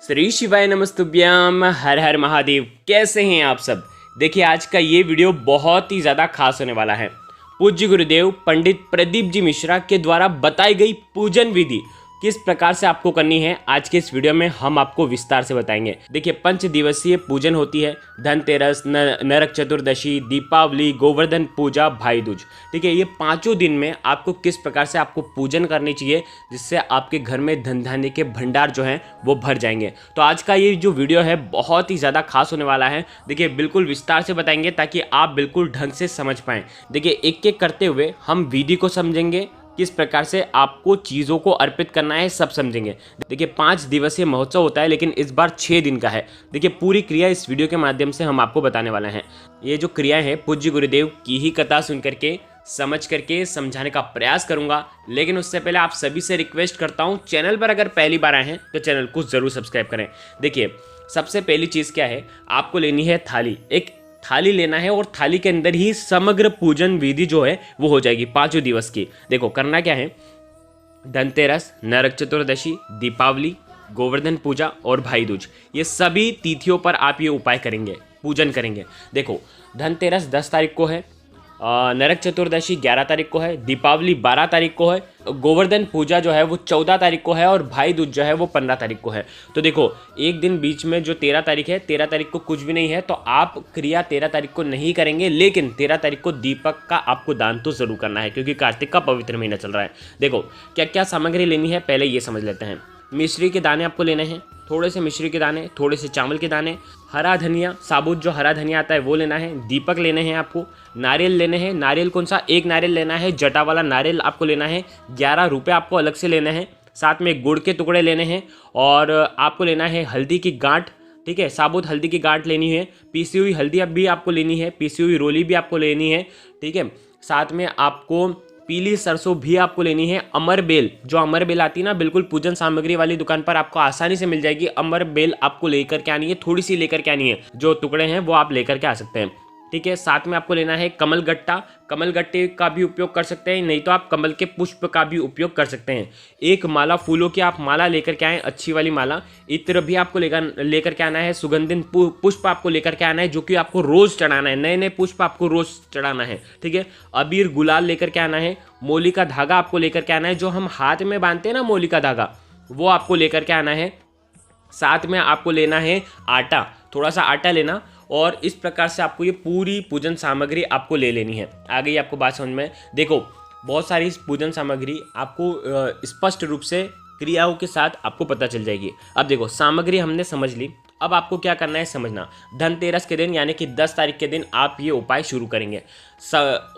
श्री शिवाय नमस्तुभ्यम। हर हर महादेव। कैसे हैं आप सब। देखिए आज का ये वीडियो बहुत ही ज़्यादा खास होने वाला है। पूज्य गुरुदेव पंडित प्रदीप जी मिश्रा के द्वारा बताई गई पूजन विधि किस प्रकार से आपको करनी है, आज के इस वीडियो में हम आपको विस्तार से बताएंगे। देखिए 5 दिवसीय पूजन होती है। धनतेरस, नरक चतुर्दशी, दीपावली, गोवर्धन पूजा, भाई दूज। ठीक है, ये 5 दिन में आपको किस प्रकार से आपको पूजन करनी चाहिए जिससे आपके घर में धन धान्य के भंडार जो हैं वो भर जाएंगे। तो आज का ये जो वीडियो है बहुत ही ज़्यादा खास होने वाला है। देखिए बिल्कुल विस्तार से बताएंगे ताकि आप बिल्कुल ढंग से समझ पाएँ। देखिए एक एक करते हुए हम विधि को समझेंगे, किस प्रकार से आपको चीज़ों को अर्पित करना है सब समझेंगे। देखिए 5 दिवसीय महोत्सव होता है लेकिन इस बार 6 दिन का है। देखिए पूरी क्रिया इस वीडियो के माध्यम से हम आपको बताने वाले हैं। ये जो क्रियाएं हैं पूज्य गुरुदेव की ही कथा सुन करके समझ करके समझाने का प्रयास करूंगा। लेकिन उससे पहले आप सभी से रिक्वेस्ट करता हूं, चैनल पर अगर पहली बार आए हैं तो चैनल को ज़रूर सब्सक्राइब करें। देखिए सबसे पहली चीज़ क्या है, आपको लेनी है थाली। एक थाली लेना है और थाली के अंदर ही समग्र पूजन विधि जो है वो हो जाएगी 5 दिवस की। देखो करना क्या है, धनतेरस, नरक चतुर्दशी, दीपावली, गोवर्धन पूजा और भाई दूज, ये सभी तिथियों पर आप ये उपाय करेंगे, पूजन करेंगे। देखो धनतेरस 10 तारीख को है, नरक चतुर्दशी 11 तारीख को है, दीपावली 12 तारीख को है, गोवर्धन पूजा जो है वो 14 तारीख को है और भाई दूज जो है वो 15 तारीख को है। तो देखो एक दिन बीच में जो 13 तारीख है, 13 तारीख को कुछ भी नहीं है तो आप क्रिया 13 तारीख को नहीं करेंगे। लेकिन 13 तारीख को दीपक का आपको दान तो ज़रूर करना है क्योंकि कार्तिक का पवित्र महीना चल रहा है। देखो क्या क्या सामग्री लेनी है पहले ये समझ लेते हैं। मिश्री के दाने आपको लेने हैं, थोड़े से मिश्री के दाने, थोड़े से चावल के दाने, हरा धनिया, साबुत जो हरा धनिया आता है वो लेना है, दीपक लेने हैं आपको, नारियल लेने हैं। नारियल कौन सा, एक नारियल लेना है, जटा वाला नारियल आपको लेना है, 11 रुपये आपको अलग से लेने हैं। साथ में गुड़ के टुकड़े लेने हैं और आपको लेना है हल्दी की गांठ। ठीक है, साबुत हल्दी की गांठ लेनी है, पीसी हुई हल्दी अब भी आपको लेनी है, पीसी हुई रोली भी आपको लेनी है। ठीक है, साथ में आपको पीली सरसों भी आपको लेनी है। अमर बेल, जो अमर बेल आती है ना, बिल्कुल पूजन सामग्री वाली दुकान पर आपको आसानी से मिल जाएगी। अमर बेल आपको लेकर के आनी है, थोड़ी सी लेकर के आनी है, जो टुकड़े हैं वो आप लेकर के आ सकते हैं। ठीक है, साथ में आपको लेना है कमल गट्टा। कमल गट्टे का भी उपयोग कर सकते हैं, नहीं तो आप कमल के पुष्प का भी उपयोग कर सकते हैं। एक माला फूलों की आप माला लेकर के आएँ, अच्छी वाली माला। इत्र भी आपको लेकर के आना है। सुगंधित पुष्प आपको लेकर के आना है जो कि आपको रोज़ चढ़ाना है, नए नए पुष्प आपको रोज़ चढ़ाना है। ठीक है, अबीर गुलाल लेकर के आना है। मोली का धागा आपको लेकर के आना है, जो हम हाथ में बांधते हैं ना मोली का धागा, वो आपको लेकर के आना है। साथ में आपको लेना है आटा, थोड़ा सा आटा लेना और इस प्रकार से आपको ये पूरी पूजन सामग्री आपको ले लेनी है। आ गई आपको बात समझ में। देखो बहुत सारी इस पूजन सामग्री आपको स्पष्ट रूप से क्रियाओं के साथ आपको पता चल जाएगी। अब देखो सामग्री हमने समझ ली, अब आपको क्या करना है समझना। धनतेरस के दिन यानी कि 10 तारीख के दिन आप ये उपाय शुरू करेंगे।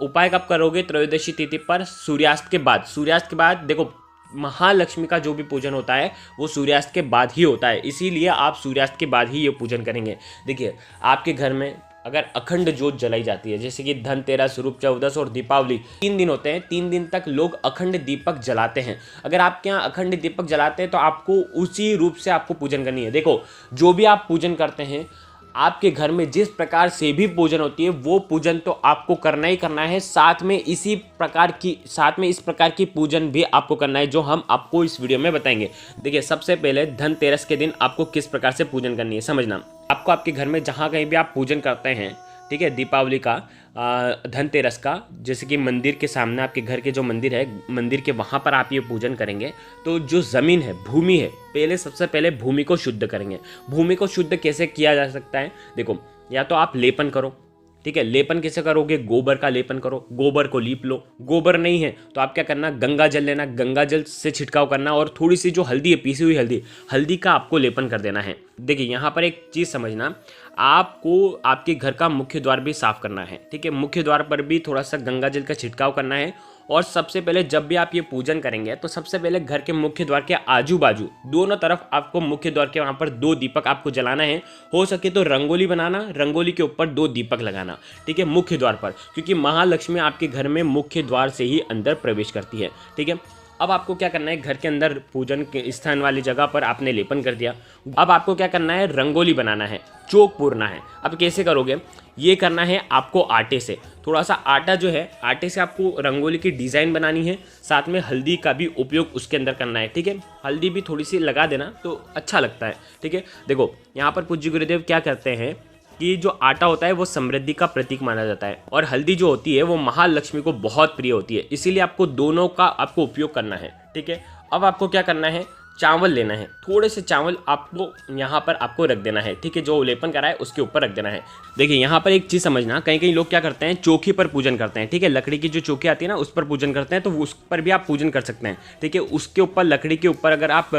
उपाय कब करोगे, त्रयोदशी तिथि पर सूर्यास्त के बाद। सूर्यास्त के बाद देखो महालक्ष्मी का जो भी पूजन होता है वो सूर्यास्त के बाद ही होता है, इसीलिए आप सूर्यास्त के बाद ही ये पूजन करेंगे। देखिए आपके घर में अगर अखंड ज्योत जलाई जाती है, जैसे कि धनतेरस, रूप चौदस और दीपावली 3 दिन होते हैं, 3 दिन तक लोग अखंड दीपक जलाते हैं। अगर आपके यहाँ अखंड दीपक जलाते हैं तो आपको उसी रूप से आपको पूजन करनी है। देखो जो भी आप पूजन करते हैं, आपके घर में जिस प्रकार से भी पूजन होती है वो पूजन तो आपको करना ही करना है। साथ में इस प्रकार की पूजन भी आपको करना है जो हम आपको इस वीडियो में बताएंगे। देखिए सबसे पहले धनतेरस के दिन आपको किस प्रकार से पूजन करनी है समझना। आपको आपके घर में जहाँ कहीं भी आप पूजन करते हैं, ठीक है, दीपावली का, धनतेरस का, जैसे कि मंदिर के सामने आपके घर के जो मंदिर है, मंदिर के वहाँ पर आप ये पूजन करेंगे तो जो ज़मीन है, भूमि है, सबसे पहले भूमि को शुद्ध करेंगे। भूमि को शुद्ध कैसे किया जा सकता है, देखो या तो आप लेपन करो। ठीक है, लेपन कैसे करोगे, गोबर का लेपन करो, गोबर को लीप लो। गोबर नहीं है तो आप क्या करना, गंगा जल लेना, गंगा जल से छिड़काव करना और थोड़ी सी जो हल्दी है, पीसी हुई हल्दी का आपको लेपन कर देना है। देखिए यहाँ पर एक चीज़ समझना, आपको आपके घर का मुख्य द्वार भी साफ करना है। ठीक है, मुख्य द्वार पर भी थोड़ा सा गंगा जल का छिड़काव करना है। और सबसे पहले जब भी आप ये पूजन करेंगे तो सबसे पहले घर के मुख्य द्वार के आजू बाजू दोनों तरफ आपको मुख्य द्वार के वहाँ पर 2 दीपक आपको जलाना है। हो सके तो रंगोली बनाना, रंगोली के ऊपर 2 दीपक लगाना। ठीक है, मुख्य द्वार पर, क्योंकि महालक्ष्मी आपके घर में मुख्य द्वार से ही अंदर प्रवेश करती है। ठीक है, अब आपको क्या करना है, घर के अंदर पूजन के स्थान वाली जगह पर आपने लेपन कर दिया। अब आपको क्या करना है, रंगोली बनाना है, चौक पूरना है। अब कैसे करोगे, ये करना है आपको आटे से। थोड़ा सा आटा जो है, आटे से आपको रंगोली की डिज़ाइन बनानी है, साथ में हल्दी का भी उपयोग उसके अंदर करना है, ठीक है। हल्दी भी थोड़ी सी लगा देना तो अच्छा लगता है, ठीक है। देखो यहाँ पर पूज्य गुरुदेव क्या करते हैं कि जो आटा होता है वो समृद्धि का प्रतीक माना जाता है, और हल्दी जो होती है वो महालक्ष्मी को बहुत प्रिय होती है, इसीलिए आपको दोनों का आपको उपयोग करना है, ठीक है। अब आपको क्या करना है, चावल लेना है, थोड़े से चावल आपको यहाँ पर आपको रख देना है, ठीक है। जो लेपन करा है उसके ऊपर रख देना है। देखिए यहाँ पर एक चीज़ समझना, कहीं कहीं लोग क्या करते हैं, चौकी पर पूजन करते हैं, ठीक है। लकड़ी की जो चौकी आती है ना, उस पर पूजन करते हैं, तो उस पर भी आप पूजन कर सकते हैं, ठीक है। उसके ऊपर, लकड़ी के ऊपर अगर आप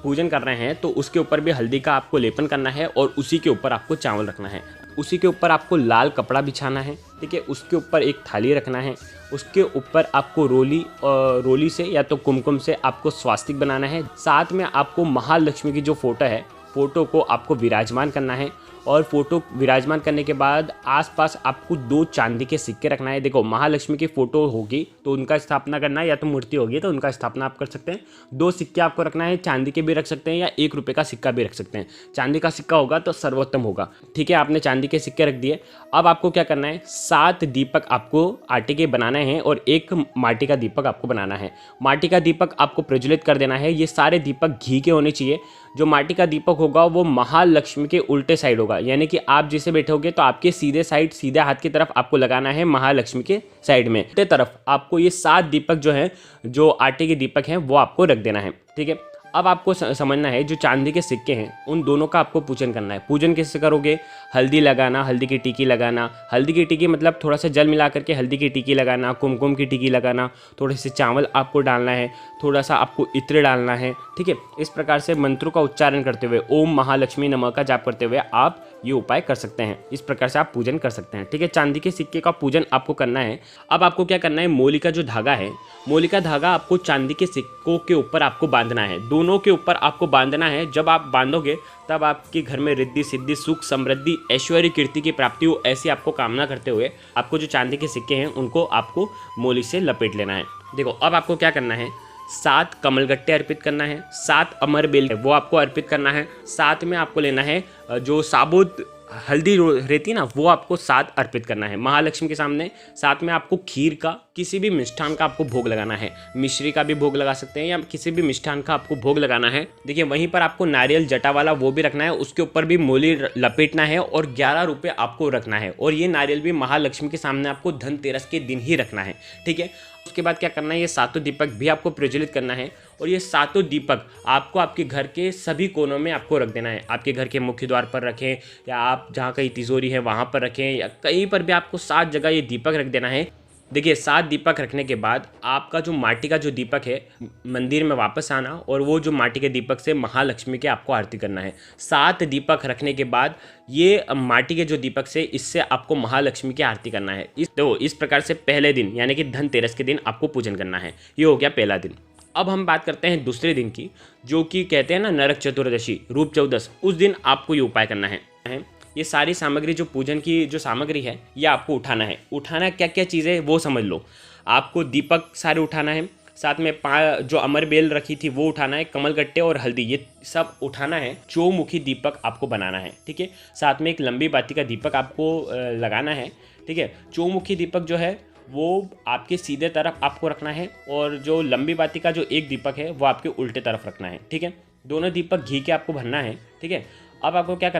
पूजन कर रहे हैं तो उसके ऊपर भी हल्दी का आपको लेपन करना है, और उसी के ऊपर आपको चावल रखना है। उसी के ऊपर आपको लाल कपड़ा बिछाना है, ठीक है। उसके ऊपर एक थाली रखना है, उसके ऊपर आपको रोली से या तो कुमकुम से आपको स्वास्तिक बनाना है। साथ में आपको महालक्ष्मी की जो फोटो है, फोटो को आपको विराजमान करना है, और फोटो विराजमान करने के बाद आसपास आपको 2 चांदी के सिक्के रखना है। देखो महालक्ष्मी की फोटो होगी तो उनका स्थापना करना है, या तो मूर्ति होगी तो उनका स्थापना आप कर सकते हैं। 2 सिक्के आपको रखना है, चांदी के भी रख सकते हैं या 1 रुपये का सिक्का भी रख सकते हैं। चांदी का सिक्का होगा तो सर्वोत्तम होगा, ठीक है। आपने चांदी के सिक्के रख दिए। अब आपको क्या करना है, 7 दीपक आपको आटे के बनाना है, और 1 माटी का दीपक आपको बनाना है। माटी का दीपक आपको प्रज्वलित कर देना है। ये सारे दीपक घी के होने चाहिए। जो माटी का दीपक होगा वो महालक्ष्मी के उल्टे साइड होगा, यानी कि आप जिसे बैठोगे तो आपके सीधे साइड, सीधे हाथ की तरफ आपको लगाना है, महालक्ष्मी के साइड में उल्टे तरफ आपको ये 7 दीपक जो है, जो आटे के दीपक हैं, वो आपको रख देना है, ठीक है। अब आपको समझना है, जो चांदी के सिक्के हैं उन दोनों का आपको पूजन करना है। पूजन कैसे करोगे, हल्दी लगाना, हल्दी की टिक्की लगाना। हल्दी की टिक्की मतलब थोड़ा सा जल मिला करके हल्दी की टिक्की लगाना, कुमकुम की टिक्की लगाना, थोड़े से चावल आपको डालना है, थोड़ा सा आपको इत्र डालना है, ठीक है। इस प्रकार से मंत्रों का उच्चारण करते हुए, ओम महालक्ष्मी नमः का जाप करते हुए आप ये उपाय कर सकते हैं। इस प्रकार से आप पूजन कर सकते हैं, ठीक है। चांदी के सिक्के का पूजन आपको करना है। अब आपको क्या करना है, मोली का जो धागा है, मोली का धागा आपको चांदी के सिक्कों के ऊपर आपको बांधना है, दोनों के ऊपर आपको बांधना है। जब आप बांधोगे तब आपके घर में रिद्धि सिद्धि, सुख समृद्धि, ऐश्वर्य कीर्ति की प्राप्ति हो, ऐसी आपको कामना करते हुए आपको जो चांदी के सिक्के हैं उनको आपको मोली से लपेट लेना है। देखो अब आपको क्या करना है, 7 कमलगट्टे अर्पित करना है, 7 अमर बेल वो आपको अर्पित करना है। साथ में आपको लेना है जो साबुत हल्दी रहती ना, वो आपको 7 अर्पित करना है महालक्ष्मी के सामने। साथ में आपको खीर का, किसी भी मिष्ठान का आपको भोग लगाना है। मिश्री का भी भोग लगा सकते हैं, या किसी भी मिष्ठान का आपको भोग लगाना है। देखिए वहीं पर आपको नारियल जटा वाला वो भी रखना है, उसके ऊपर भी मोली लपेटना है, और 11 रुपये आपको रखना है। और ये नारियल भी महालक्ष्मी के सामने आपको धनतेरस के दिन ही रखना है, ठीक है। उसके बाद क्या करना है, ये 7 दीपक भी आपको प्रज्वलित करना है, और ये 7 दीपक आपको आपके घर के सभी कोनों में आपको रख देना है। आपके घर के मुख्य द्वार पर रखें, या आप जहाँ कहीं तिजोरी है वहाँ पर रखें, या कहीं पर भी आपको 7 जगह ये दीपक रख देना है। देखिए 7 दीपक रखने के बाद आपका जो माटी का जो दीपक है, मंदिर में वापस आना, और वो जो माटी के दीपक से महालक्ष्मी के आपको आरती करना है। 7 दीपक रखने के बाद ये माटी के जो दीपक से, इससे आपको महालक्ष्मी की आरती करना है। इस प्रकार से पहले दिन यानी कि धनतेरस के दिन आपको पूजन करना है। ये हो गया पहला दिन। अब हम बात करते हैं दूसरे दिन की, जो कि कहते हैं ना नरक चतुर्दशी, रूप चौदस। उस दिन आपको ये उपाय करना है। ये सारी सामग्री, जो पूजन की जो सामग्री है, ये आपको उठाना है। उठाना क्या क्या चीज़ें वो समझ लो। आपको दीपक सारे उठाना है, साथ में जो अमर बेल रखी थी वो उठाना है, कमलगट्टे और हल्दी ये सब उठाना है। चौमुखी दीपक आपको बनाना है, ठीक है। साथ में एक लंबी बाती का दीपक आपको लगाना है, ठीक है। चौमुखी दीपक जो है वो आपके सीधे तरफ आपको रखना है, और जो लंबी बाती का जो एक दीपक है वो आपके उल्टे तरफ रखना है, ठीक है। दोनों दीपक घी के आपको भरना है, ठीक है। अब आपको क्या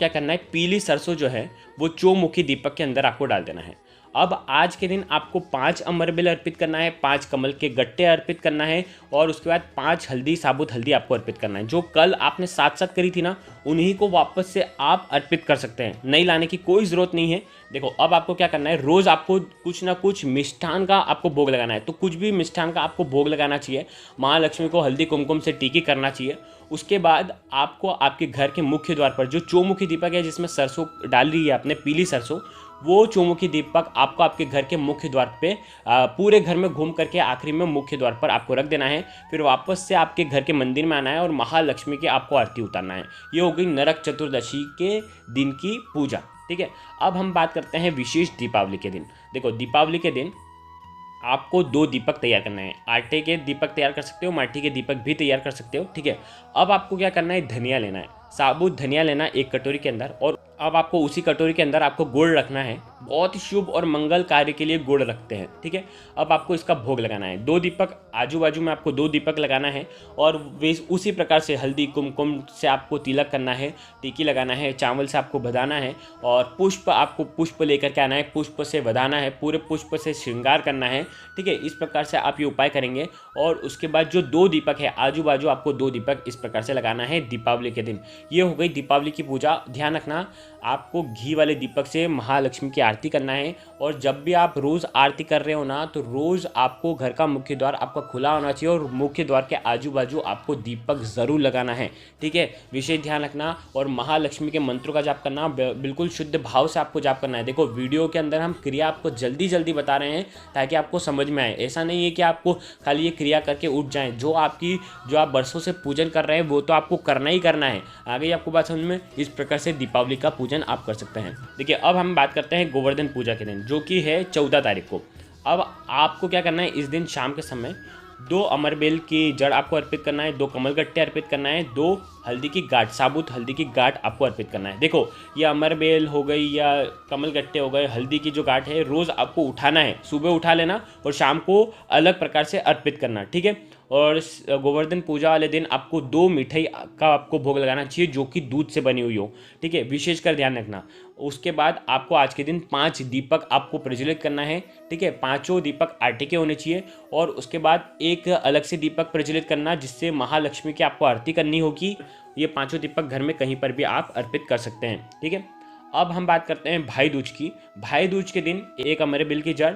करना है, पीली सरसों जो है वो चौमुखी दीपक के अंदर आपको डाल देना है। अब आज के दिन आपको 5 अमरबेल अर्पित करना है, 5 कमल के गट्टे अर्पित करना है, और उसके बाद 5 हल्दी, साबुत हल्दी आपको अर्पित करना है। जो कल आपने साथ करी थी ना, उन्हीं को वापस से आप अर्पित कर सकते हैं, नई लाने की कोई ज़रूरत नहीं है। देखो अब आपको क्या करना है, रोज़ आपको कुछ ना कुछ मिष्ठान का आपको भोग लगाना है। तो कुछ भी मिष्ठान का आपको भोग लगाना चाहिए। महालक्ष्मी को हल्दी कुमकुम से टीकी करना चाहिए। उसके बाद आपको आपके घर के मुख्य द्वार पर जो चौमुखी दीपक है, जिसमें सरसों डाल रही है आपने, पीली सरसों, वो चौमुखी दीपक आपको आपके घर के मुख्य द्वार पे पूरे घर में घूम करके आखिरी में मुख्य द्वार पर आपको रख देना है। फिर वापस से आपके घर के मंदिर में आना है और महालक्ष्मी की आपको आरती उतारना है। ये हो गई नरक चतुर्दशी के दिन की पूजा, ठीक है। अब हम बात करते हैं विशेष दीपावली के दिन। देखो दीपावली के दिन आपको 2 दीपक तैयार करना है। आटे के दीपक तैयार कर सकते हो, माटी के दीपक भी तैयार कर सकते हो, ठीक है। अब आपको क्या करना है, धनिया लेना है, साबुत धनिया लेना है 1 कटोरी के अंदर। और अब आपको उसी कटोरी के अंदर आपको गुड़ रखना है। बहुत ही शुभ और मंगल कार्य के लिए गुड़ रखते हैं, ठीक है। अब आपको इसका भोग लगाना है। 2 दीपक आजू बाजू में आपको 2 दीपक लगाना है। और वे उसी प्रकार से हल्दी कुमकुम से आपको तिलक करना है, टिकी लगाना है, चावल से आपको बधाना है। और पुष्प आपको पुष्प लेकर के आना है, पुष्प से बधाना है, पूरे पुष्प से श्रृंगार करना है, ठीक है। इस प्रकार से आप ये उपाय करेंगे। और उसके बाद जो 2 दीपक है आजू बाजू आपको 2 दीपक इस प्रकार से लगाना है दीपावली के दिन। ये हो गई दीपावली की पूजा। ध्यान रखना, आपको घी वाले दीपक से महालक्ष्मी की आरती करना है। और जब भी आप रोज़ आरती कर रहे हो ना, तो रोज़ आपको घर का मुख्य द्वार आपका खुला होना चाहिए और मुख्य द्वार के आजू बाजू आपको दीपक ज़रूर लगाना है, ठीक है। विशेष ध्यान रखना। और महालक्ष्मी के मंत्रों का जाप करना, बिल्कुल शुद्ध भाव से आपको जाप करना है। देखो वीडियो के अंदर हम क्रिया आपको जल्दी जल्दी बता रहे हैं ताकि आपको समझ में आए। ऐसा नहीं है कि आपको खाली ये क्रिया करके उठ जाएं। जो आप बरसों से पूजन कर रहे हैं वो तो आपको करना ही करना है। आगे आपको बात समझ में। इस प्रकार से दीपावली का पूजन आप कर सकते हैं। देखिए, अब हम बात करते हैं गोवर्धन पूजा के दिन, जो कि है 14 तारीख को। अब आपको क्या करना है, इस दिन शाम के समय 2 अमरबेल की जड़ आपको अर्पित करना है, 2 कमलगट्टे अर्पित करना है, 2 हल्दी की गांठ, साबुत हल्दी की गांठ आपको अर्पित करना है। देखो, ये अमरबेल हो गई या कमलगट्टे हो गए, हल्दी की जो गांठ है रोज़ आपको उठाना है। सुबह उठा लेना और शाम को अलग प्रकार से अर्पित करना, ठीक है। और गोवर्धन पूजा वाले दिन आपको 2 मिठाई का आपको भोग लगाना चाहिए जो कि दूध से बनी हुई हो, ठीक है। विशेषकर ध्यान रखना। उसके बाद आपको आज के दिन 5 दीपक आपको प्रज्वलित करना है, ठीक है। 5 दीपक आटे के होने चाहिए। और उसके बाद एक अलग से दीपक प्रज्वलित करना जिससे महालक्ष्मी की आपको आरती करनी होगी। ये 5 दीपक घर में कहीं पर भी आप अर्पित कर सकते हैं, ठीक है। अब हम बात करते हैं भाई दूज की। भाई दूज के दिन 1 अमरबेल की जड़,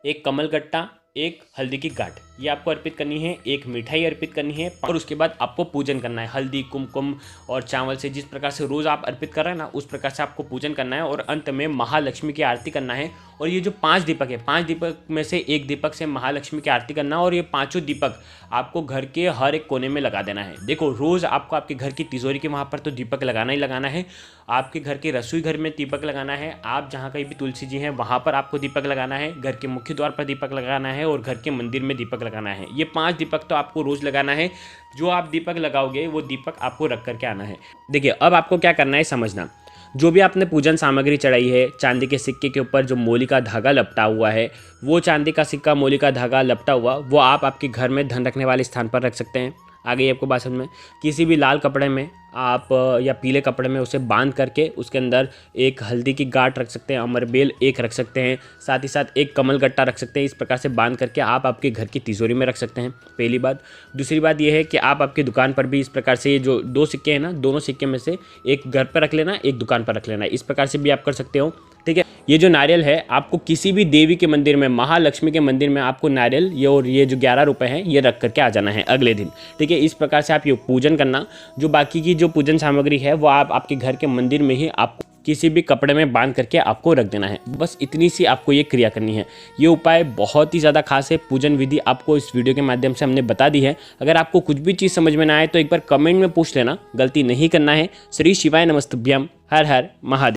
1 कमलगट्टा, 1 हल्दी की गांठ ये आपको अर्पित करनी है, 1 मिठाई अर्पित करनी है। और उसके बाद आपको पूजन करना है हल्दी कुमकुम और चावल से। जिस प्रकार से रोज़ आप अर्पित कर रहे हैं ना, उस प्रकार से आपको पूजन करना है। और अंत में महालक्ष्मी की आरती करना है। और ये जो 5 दीपक है, 5 दीपक में से 1 दीपक से महालक्ष्मी की आरती करना। और ये 5 दीपक आपको घर के हर एक कोने में लगा देना है। देखो, रोज़ आपको आपके घर की तिजोरी के वहाँ पर तो दीपक लगाना ही लगाना है। आपके घर के रसोई घर में दीपक लगाना है। आप जहाँ कहीं भी तुलसी जी हैं वहाँ पर आपको दीपक लगाना है। घर के मुख्य द्वार पर दीपक लगाना है और घर के मंदिर में दीपक लगाना है। ये 5 दीपक तो आपको रोज़ लगाना है। जो आप दीपक लगाओगे वो दीपक आपको रख करके आना है। देखिए, अब आपको क्या करना है समझना। जो भी आपने पूजन सामग्री चढ़ाई है, चांदी के सिक्के के ऊपर जो मोली का धागा लपटा हुआ है, वो चांदी का सिक्का मोली का धागा लपटा हुआ वो आप आपके घर में धन रखने वाले स्थान पर रख सकते हैं। आगे आपको बात समझ में। किसी भी लाल कपड़े में आप या पीले कपड़े में उसे बांध करके उसके अंदर 1 हल्दी की गांठ रख सकते हैं, अमरबेल 1 रख सकते हैं, साथ ही साथ 1 कमलगट्टा रख सकते हैं। इस प्रकार से बांध करके आप आपके घर की तिजोरी में रख सकते हैं, पहली बात। दूसरी बात यह है कि आप आपकी दुकान पर भी इस प्रकार से ये जो 2 सिक्के हैं ना, दोनों सिक्के में से 1 घर पर रख लेना, 1 दुकान पर रख लेना। इस प्रकार से भी आप कर सकते हो, ठीक है। ये जो नारियल है आपको किसी भी देवी के मंदिर में, महालक्ष्मी के मंदिर में आपको नारियल ये जो 11 रुपए हैं ये रख करके आ जाना है अगले दिन, ठीक है। इस प्रकार से आप ये पूजन करना। जो बाकी की जो पूजन सामग्री है वो आप आपके घर के मंदिर में ही आपको किसी भी कपड़े में बांध करके आपको रख देना है। बस इतनी सी आपको ये क्रिया करनी है। ये उपाय बहुत ही ज़्यादा खास है। पूजन विधि आपको इस वीडियो के माध्यम से हमने बता दी है। अगर आपको कुछ भी चीज़ समझ में ना आए तो एक बार कमेंट में पूछ लेना, गलती नहीं करना है। श्री शिवाय नमस्तुभ्यम। हर हर महादेव।